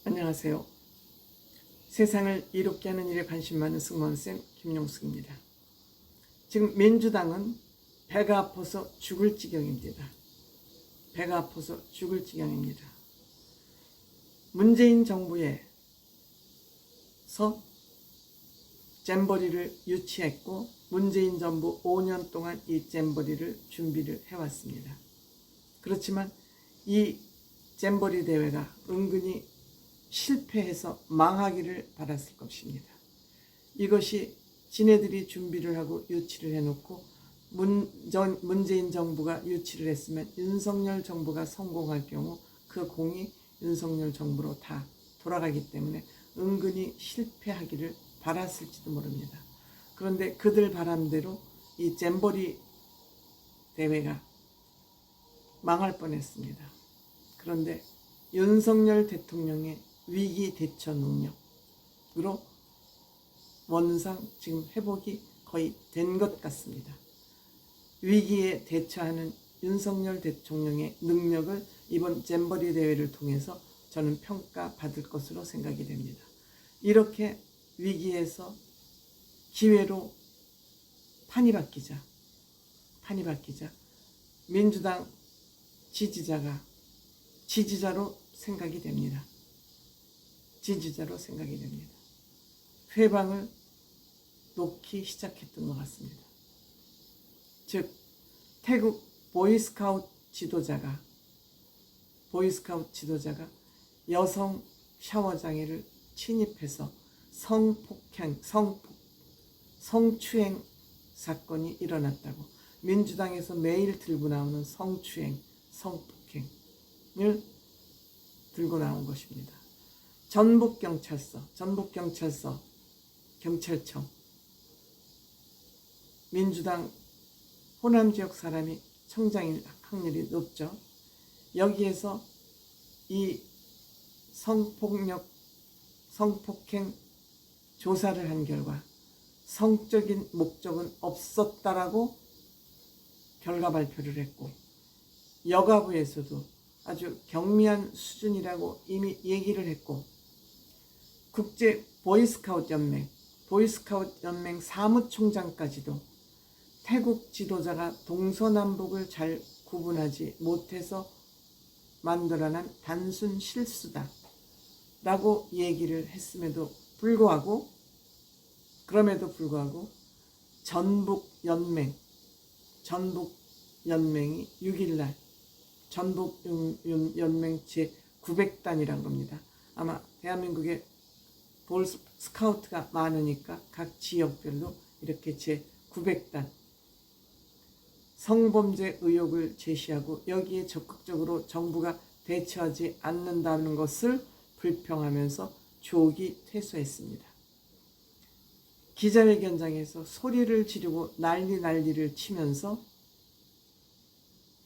안녕하세요. 세상을 이롭게 하는 일에 관심 많은 승무원쌤 김용숙입니다. 지금 민주당은 배가 아파서 죽을 지경입니다. 배가 아파서 죽을 지경입니다. 문재인 정부에서 잼버리를 유치했고 문재인 정부 5년 동안 이 잼버리를 준비를 해왔습니다. 그렇지만 이 잼버리 대회가 은근히 실패해서 망하기를 바랐을 것입니다. 이것이 지네들이 준비를 하고 유치를 해놓고 문재인 정부가 유치를 했으면 윤석열 정부가 성공할 경우 그 공이 윤석열 정부로 다 돌아가기 때문에 은근히 실패하기를 바랐을지도 모릅니다. 그런데 그들 바람대로 이 잼버리 대회가 망할 뻔했습니다. 그런데 윤석열 대통령의 위기 대처 능력으로 원상 지금 회복이 거의 된 것 같습니다. 위기에 대처하는 윤석열 대통령의 능력을 이번 잼버리 대회를 통해서 저는 평가받을 것으로 생각이 됩니다. 이렇게 위기에서 기회로 판이 바뀌자 민주당 지지자로 생각이 됩니다. 회방을 놓기 시작했던 것 같습니다. 즉 태국 보이스카우트 지도자가 여성 샤워장애를 침입해서 성추행 사건이 일어났다고 민주당에서 매일 들고 나오는 성추행, 성폭행을 들고 나온 것입니다. 전북경찰청 민주당 호남지역 사람이 청장일 확률이 높죠. 여기에서 이 성폭행 조사를 한 결과 성적인 목적은 없었다라고 결과 발표를 했고 여가부에서도 아주 경미한 수준이라고 이미 얘기를 했고 국제 보이스카우트 연맹 사무총장까지도 태국 지도자가 동서남북을 잘 구분하지 못해서 만들어낸 단순 실수다 라고 얘기를 했음에도 불구하고 전북연맹이 6일날 전북연맹 제900단이란 겁니다. 아마 대한민국에 볼 스카우트가 많으니까 각 지역별로 이렇게 제900단 성범죄 의혹을 제시하고 여기에 적극적으로 정부가 대처하지 않는다는 것을 불평하면서 조기 퇴소했습니다. 기자회견장에서 소리를 지르고 난리를 치면서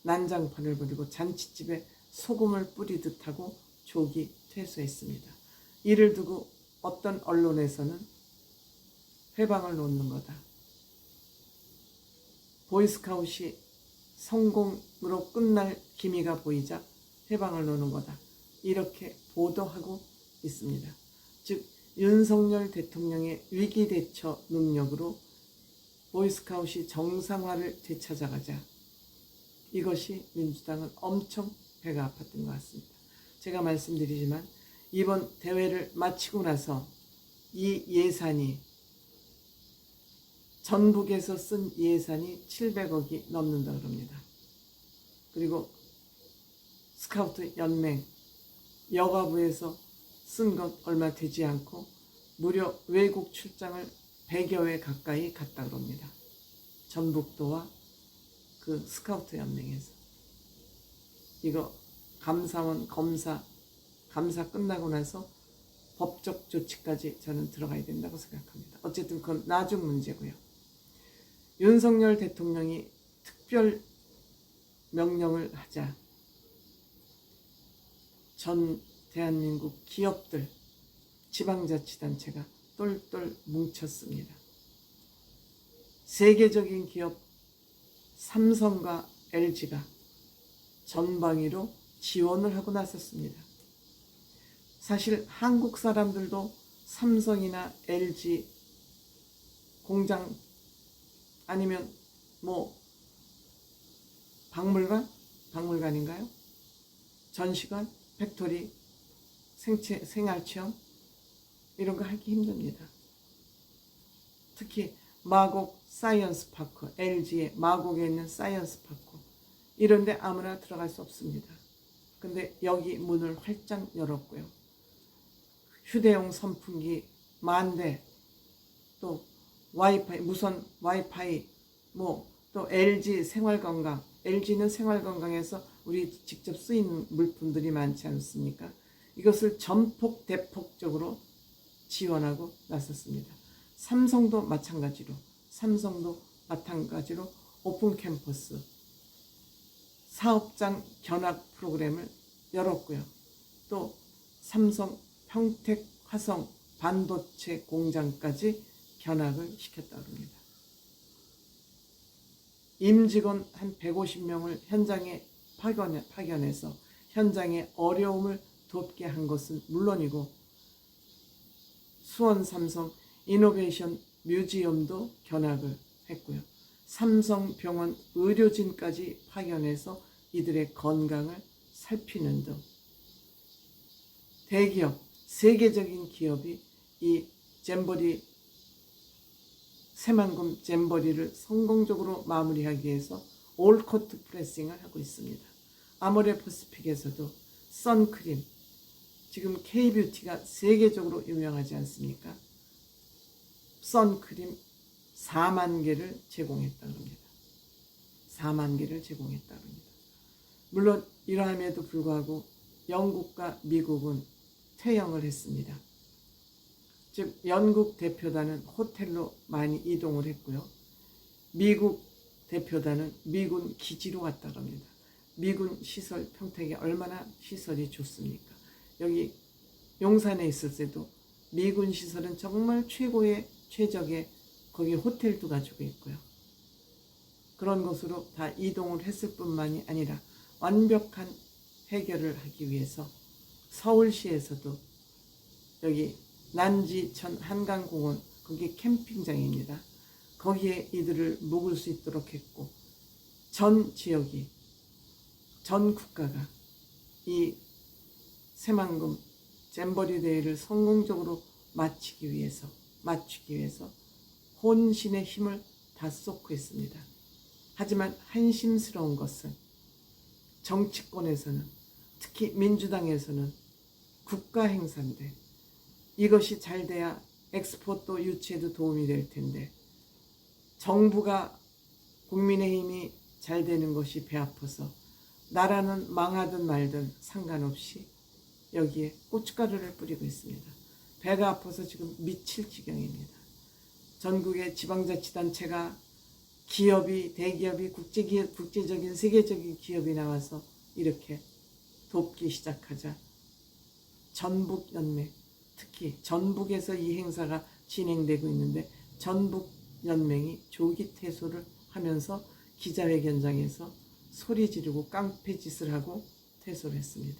난장판을 벌이고 잔치집에 소금을 뿌리듯 하고 조기 퇴소했습니다. 이를 두고 어떤 언론에서는 회방을 놓는 거다. 보이스카웃이 성공으로 끝날 기미가 보이자 회방을 놓는 거다. 이렇게 보도하고 있습니다. 즉 윤석열 대통령의 위기 대처 능력으로 보이스카웃이 정상화를 되찾아가자. 이것이 민주당은 엄청 배가 아팠던 것 같습니다. 제가 말씀드리지만 이번 대회를 마치고 나서 이 예산이 전북에서 쓴 예산이 700억이 넘는다 그럽니다. 그리고 스카우트 연맹 여가부에서 쓴 것 얼마 되지 않고 무려 외국 출장을 100여 회 가까이 갔다 그럽니다. 전북도와 그 스카우트 연맹에서 이거 감사원 감사 끝나고 나서 법적 조치까지 저는 들어가야 된다고 생각합니다. 어쨌든 그건 나중 문제고요. 윤석열 대통령이 특별 명령을 하자 전 대한민국 기업들, 지방자치단체가 똘똘 뭉쳤습니다. 세계적인 기업 삼성과 LG가 전방위로 지원을 하고 나섰습니다. 사실 한국 사람들도 삼성이나 LG 공장 아니면 뭐 박물관인가요? 전시관, 팩토리, 생활체험 이런 거 하기 힘듭니다. 특히 마곡 사이언스 파크, LG의 마곡에 있는 사이언스 파크 이런 데 아무나 들어갈 수 없습니다. 근데 여기 문을 활짝 열었고요. 휴대용 선풍기 10,000대, 또 와이파이, 무선 와이파이, 또 LG 생활건강, LG는 생활건강에서 우리 직접 쓰이는 물품들이 많지 않습니까? 이것을 전폭 대폭적으로 지원하고 나섰습니다. 삼성도 마찬가지로 오픈 캠퍼스 사업장 견학 프로그램을 열었고요. 또 삼성 평택 화성 반도체 공장까지 견학을 시켰다고 합니다. 임직원 한 150명을 현장에 파견해서 현장의 어려움을 돕게 한 것은 물론이고 수원 삼성 이노베이션 뮤지엄도 견학을 했고요. 삼성병원 의료진까지 파견해서 이들의 건강을 살피는 등 대기업, 세계적인 기업이 이 새만금 잼버리를 성공적으로 마무리하기 위해서 올코트 프레싱을 하고 있습니다. 아모레 퍼시픽에서도 선크림, 지금 K뷰티가 세계적으로 유명하지 않습니까? 선크림 4만 개를 제공했다고 합니다. 4만 개를 제공했다고 합니다. 물론 이러함에도 불구하고 영국과 미국은 퇴영을 했습니다. 즉 영국 대표단은 호텔로 많이 이동을 했고요. 미국 대표단은 미군 기지로 갔다고 합니다. 미군 시설, 평택에 얼마나 시설이 좋습니까? 여기 용산에 있을 때도 미군 시설은 정말 최적의 거기 호텔도 가지고 있고요. 그런 곳으로 다 이동을 했을 뿐만이 아니라 완벽한 해결을 하기 위해서 서울시에서도 여기 난지천 한강공원 거기 캠핑장입니다. 거기에 이들을 묵을 수 있도록 했고 전 지역이 전 국가가 이 새만금 잼버리 대회를 성공적으로 마치기 위해서 혼신의 힘을 다 쏟고 있습니다. 하지만 한심스러운 것은 정치권에서는 특히 민주당에서는 국가 행사인데 이것이 잘 돼야 엑스포도 유치에도 도움이 될 텐데 정부가 국민의힘이 잘 되는 것이 배 아파서 나라는 망하든 말든 상관없이 여기에 고춧가루를 뿌리고 있습니다. 배가 아파서 지금 미칠 지경입니다. 전국의 지방자치단체가 기업이 대기업이 국제적인 세계적인 기업이 나와서 이렇게 돕기 시작하자 전북연맹 특히 전북에서 이 행사가 진행되고 있는데 전북연맹이 조기 퇴소를 하면서 기자회견장에서 소리 지르고 깡패짓을 하고 퇴소를 했습니다.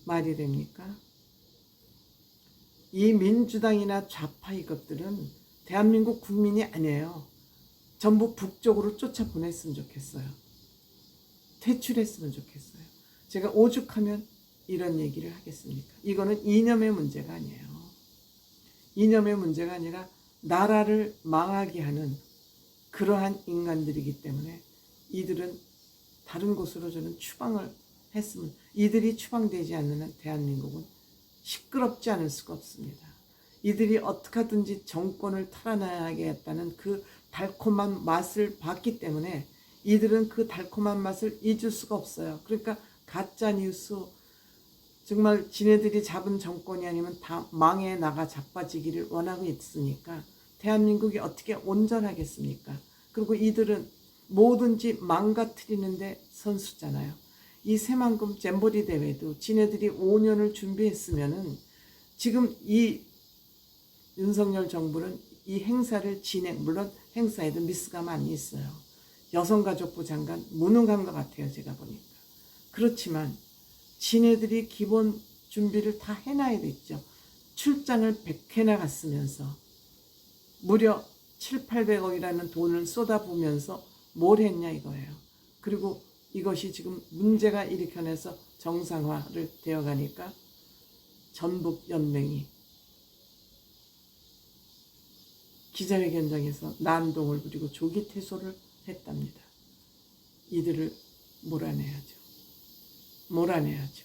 말이 됩니까? 이 민주당이나 좌파 이것들은 대한민국 국민이 아니에요. 전부 북쪽으로 쫓아보냈으면 좋겠어요. 퇴출했으면 좋겠어요. 제가 오죽하면 이런 얘기를 하겠습니까? 이거는 이념의 문제가 아니에요. 이념의 문제가 아니라 나라를 망하게 하는 그러한 인간들이기 때문에 이들은 다른 곳으로 저는 추방을 했으면 이들이 추방되지 않는 한 대한민국은 시끄럽지 않을 수가 없습니다. 이들이 어떻게 하든지 정권을 탈환하겠다는 그 달콤한 맛을 봤기 때문에 이들은 그 달콤한 맛을 잊을 수가 없어요. 그러니까 가짜 뉴스 정말 지네들이 잡은 정권이 아니면 다 망해 나가 자빠지기를 원하고 있으니까 대한민국이 어떻게 온전하겠습니까? 그리고 이들은 뭐든지 망가뜨리는데 선수잖아요. 이 새만금 잼버리 대회도 지네들이 5년을 준비했으면은 지금 이 윤석열 정부는 이 행사를 물론 행사에도 미스가 많이 있어요. 여성가족부 장관 무능한 것 같아요. 제가 보니까. 그렇지만 지네들이 기본 준비를 다 해놔야 됐죠. 출장을 100회나 갔으면서 무려 7, 800억이라는 돈을 쏟아부으면서 뭘 했냐 이거예요. 그리고 이것이 지금 문제가 일으켜내서 정상화를 되어가니까 전북연맹이 기자회견장에서 난동을 부리고 조기 퇴소를 했답니다. 이들을 몰아내야죠. 몰아내야죠.